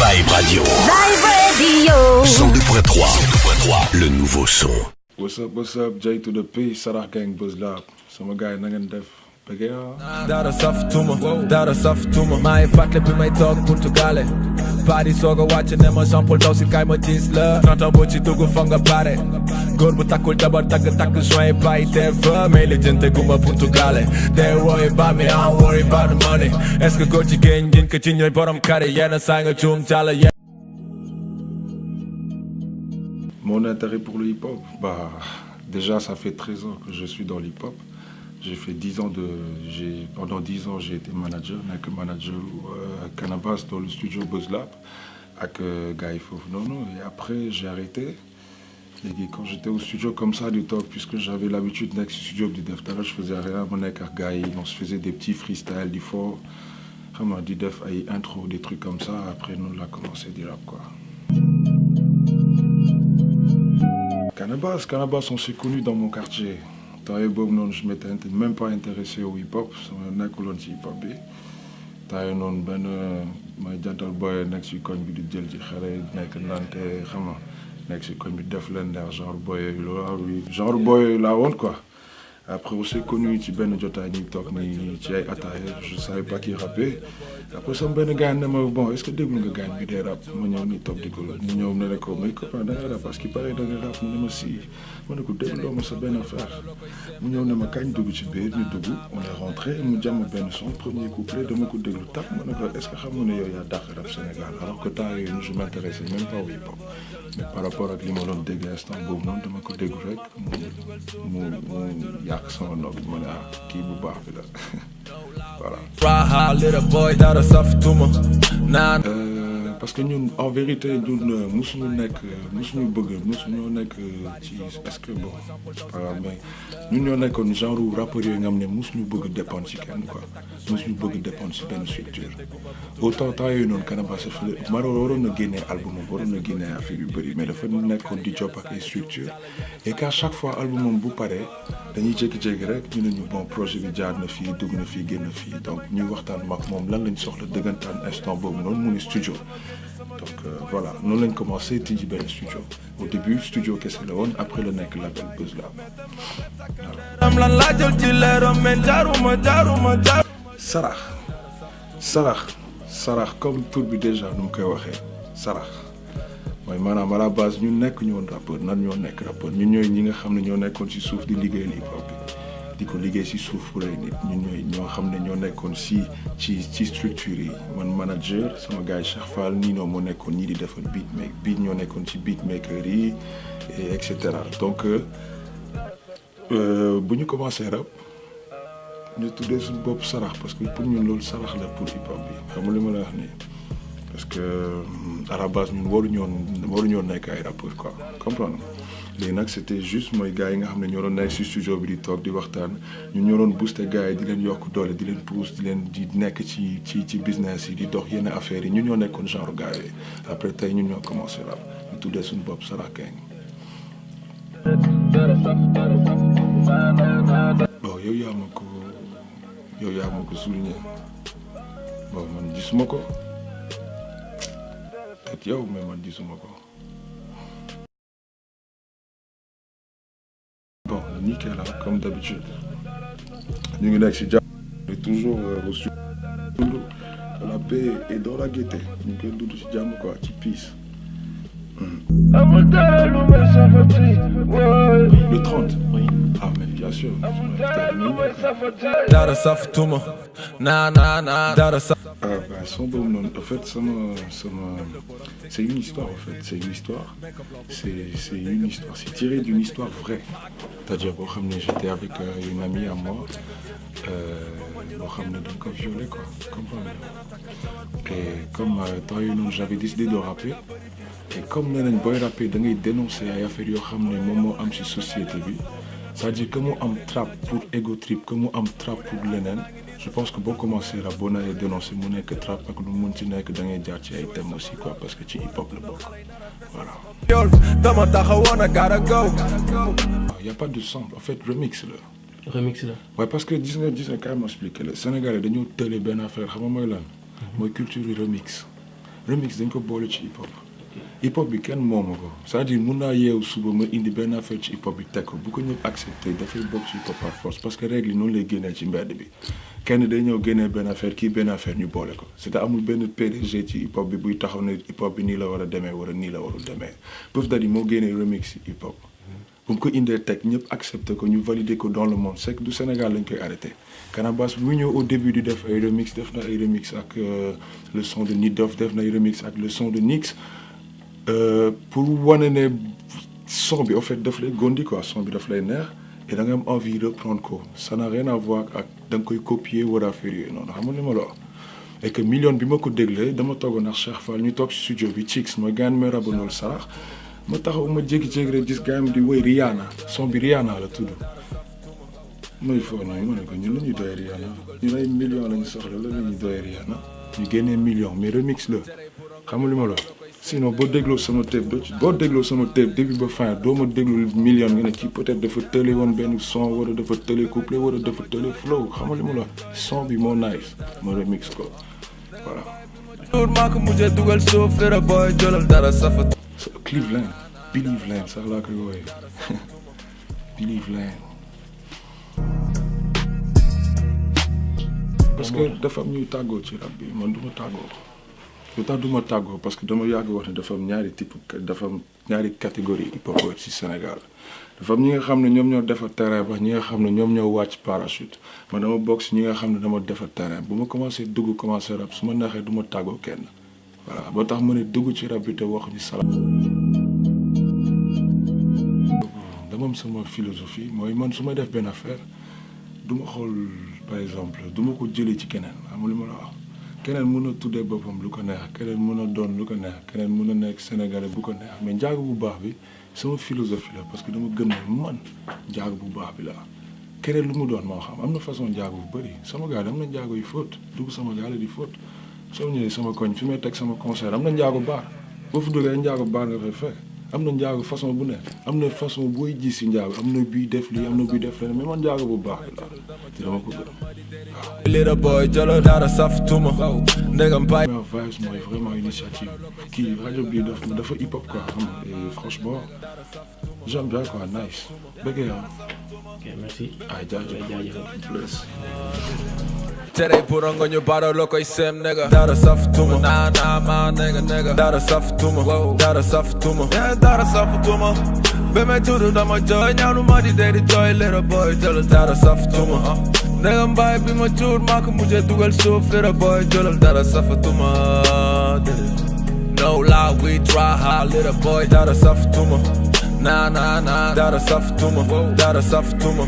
Vibe Radio. Vibe Radio. 102.3, le nouveau son. What's up, J to the P, Sarah Gang, Buzz Lab. Sama gars yi na ngeen def bëgg yaa. Dara saf tuma maa ngi fàttali bi may toog Portugale Paris soog a wàcc ne ma Jean Paul daw si kay ma tiis la nanta boo ci dugg fa nga pare góor bu takkul jabar takk joint bàyyi te fa mais li jënte guma Portugale they worry about me, I don't worry about the money est-ce que góor jigéen ñin ko ci ñooy borom kare yenn saa nga juum jàll Mon intérêt pour le hip-hop, déjà ça fait 13 ans que je suis dans l'hip-hop. J'ai fait pendant 10 ans j'ai été manager Canabasse dans le studio Buzz Lab avec gars yi foofu noonu et après j'ai arrêté. Léegi quand j'étais au studio comme ça du top puisque j'avais l'habitude nekk si studio bi di def dara je faisais rien ma nekk ak gars yi on se faisait des petits freestyles di fo xam nga di def ay intro des trucs comme ça après noonu la commencé di rap quoi. Canabasse on s'est connus dans mon quartier. Temps yii boobu noonu je m'étais même pas intéressé au hip-hop sama nekkuloon ci hip-hop bi temps yii noonu benn may jantal boy nekk ci koñ bi di jël ci xale nekk nante xam nga nekk ci koñ bi def leen neex genre boy laa woon quoi. Après on s'est connus ci benn jotaay ñuy toog ni ci ay ataaya je savais pas qui rappait après sama benn gars ne ma bon est-ce que déglu nga gars bi day rap ma ñëw ni toog di ko ñu ñëw ne ko mais copain da ngay rap parce qu'il paraît da ngay rap mu ne ma si ma ne ko dégloo ma sa benn affaire mu ñëw ne ma kañ dugg ci biir ñu dugg on est rentré mu jàmm benn son premier couplet dama ko déglu tap ma ne ko est-ce que xam nga ne yow yaa dàq rap Sénégal alors que temps yooyu je m'intéressais même pas au hip-hop mais par rapport ak li ma doon dégg instant boobu noonu dama ko déglu rek mu yàq sama nopp ma ne kii bu baax bi la voilà. Parce que ñun en vérité ñun musuñu ñoo nekk ci est-ce que bon c'est pas grave mais ñun ñoo nekkoon genre rappeurs yooyu nga xam ne musuñu bëgg dépendre ci kenn quoi musuñu bëgg dépendre ci benn structure autant temps yooyu noonu Canabasse waroon na génnee album waroon na génnee affaire yu bëri mais dafa nekkoon di job ak ay structure et qu'à chaque fois album bu paree dañuy jékki-jékki rek ñu ne ñu bon projet bi jaar na fii dugg na fii génn fii donc ñuy waxtaan mag moom lan lañ soxla dëggantaan instant boobu noonu mu ne studio donc voilà noonu lañ commencé tijji benn studio au début studio kese la woon après le nekk label Buzz Lab voilà. Sarax comme tur bi déjà nu mu koy waxee sarax mooy maanaam à la base ñun nekk ñu woon rappeur nan ñoo nekk rappeur ñun ñooy ñi nga xam ne ñoo nekkoon ci suuf di liggéeyal hip-hop bi di ko liggéey ci suuf pour ay nit ñun ñooy ñoo xam ne ñoo nekkoon ci structure yi man manager sama gars yi Cheikh Fall nii noo moo nekkoon ñii di defal beat ñoo nekkoon ci beatmaker yi et cetera donc bu ñu commencé rap ñu tuddee suñu bopp sarax parce que pour ñun loolu sarax la pour hip-hop bi xam nga li ma la wax nii parce que à la base ñun waruñoo nekk ay rappeurs quoi comprendre léegi nag c'était juste mooy gars yi nga xam ne ñoo doon nekk ci studio bi di toog di waxtaan ñun ñoo doon booster gars yi di leen yokk doole di leen pousse di nekk ci business yi di dox yenn affaires yi ñun ñoo nekkoon genre gars yi après tey ñun ñoo commencé rap ñu tuddee suñu bopp Sarah Gang. bon yow yaa ma ko souligné bon man gisuma ko peut-être yow mais man gisuma ko. Bon, nickel, hein, comme d'habitude. Nous sommes toujours au studio. Dans la paix et dans la gaieté. Nous sommes tous jam quoi, tu peace. Le 30. Oui. Ah mais bien sûr. Son bon nom. En fait, c'est une histoire en fait. C'est une histoire. C'est tiré d'une histoire vraie. C'est-à-dire boo xam ne j'étais avec une amie à moi boo xam ne dañ ko violé quoi comprendre et comme temps yii noonu j'avais décidé de rapper et comme nee nañ booy rapper da ngay dénoncer ay affaires yoo xam ne moom moo am ci société bi c'est-à-dire que mu am trap pour ego trip que mu am trap pour leneen je pense que boo commencé rap boo naree dénoncer mu nekk trap ak lu mun ci nekk da ngay jaar ci ay thèmes aussi quoi parce que ci hip hop la bokk voilà. Il n'y a pas de sample en fait remix là. remix la. Ouais parce que gis nga kaay ma expliqué la Sénégalais dañoo tële benn affaire xam nga mooy lan. mooy culture remix. remix dañ ko boole ci hip hop. hip hop bi kenn moomu ko c'est-à-dire mun naa yeewu suba ma indi benn affaire ci hip hop bi teg ko bu ko ñëpp accepté dafay bokk ci hip hop par force parce que règle yi noonu lay génnee ci mbedd bi kenn day ñëw génnee benn affaire kii benn affaire ñu boole ko c'est amul benn PDG ci hip hop bi buy taxaw ne hip hop bi nii la war a demee wala nii la warul demee Puff Daddy moo génnee remix ci hip hop bu mu ko indee teg ñëpp accepté ko ñu validé ko dans le monde c'est que du Sénégal lañ koy arrêté Canabasse bu mu ñëw au début di def ay remix def na ay remix ak le son de Nit Doff def na ay remix ak le son de Nix pour wane ne son bi en fait daf lay gondi quoi son bi daf lay neex et da nga am envie de reprendre ko ça n'a rien à voir ak da nga koy copier wala affaire yooyu noonu xam nga li ma la wax et que million bi ma ko déglee dama toogoon ak Cheikh Fall ñu toog studio bi Chicks ma gaan ma rabanool sarax ma taxaw ma jékki-jékki rek gis gars yi di woy Rihanna son bi Rihanna la tudd mooy foo nii ma ne ko ñun la ñuy doyee Rihanna ñun ay millions lañu soxla la ñuy doyee Rihanna ñu génnee million mais remix la xam nga li ma la wax sinon boo dégloo sama tape boo dégloo sama tape début ba fin doo ma déglu million nga ne kii peut-être dafa tële woon benn son wala dafa tële couplet wala dafa tële flow xam nga li ma la wax son bi moo nice ma remix ko voilà. maa ko mujjee dugal suuf dara booy jëlal dara safa. Cleveland Believe Land sax laa koy wooyee Believe Land parce que dafa am ñuy tàggoo ci rap bi man du ma tàggoo lu tax du ma tàggoo parce que dama yàgg wax ne dafa am ñaari type dafa am ñaari catégorie hip hop ci Sénégal dafa am ñi nga xam ne ñoom ñoo defar terrain ba ñi nga xam ne ñoom ñoo wàcc parachute man dama bokk si ñi nga xam ne dama defar terrain bu ma commencé dugg commencé rap su ma neexee du ma tàggoo kenn voilà ba tax ma ne dugg ci rap bi te waxuñu salaam. dama am sama philosophie mooy man su ma def benn affaire du ma xool par exemple du ma ko jëlee ci keneen xam nga li ma la wax keneen mën a tuddee boppam lu ko neex keneen mën a doon lu ko neex keneen mën a nekk sénégalais bu ko neex mais njaago bu baax bi sama philosophie la parce que dama gëm ne man njaago bu baax bi la keneen lu mu doon moo xam am na façon njaago bu bëri sama gars am na njaago yu fóot dugg sama gars la di fóot soo ñëwee sama koñ fi may teg sama concert am na njaago baar boo fa duggee njaago baar nga fay fekk am na njaago façon bu ne am na façon booy gis si njaago am na bii def lii am na bii def leneen mais man njaago bu baax bi la te dama ko gërëm waaw. Little boy jëlal dara saf tuma ndegam pay. Vibes mooy vraiment initiative kii rajo bi dafa hip hop quoi xam nga et franchement j'aime bien quoi nice bëggee ah. ok merci. ay jaajëf tere pour nga ñu baro lo koy sem nega dara saf tuma na ma nega dara saf tuma dara saf tuma dara saf tuma be me tudu dama joy ñaanu ma di dey di joy little boy jëlal dara saf tuma nega mbay bi ma tuur maa ko mujjee dugal suuf little boy jëlal dara saf tuma no lie we try hard little boy dara saf tuma na dara saf tuma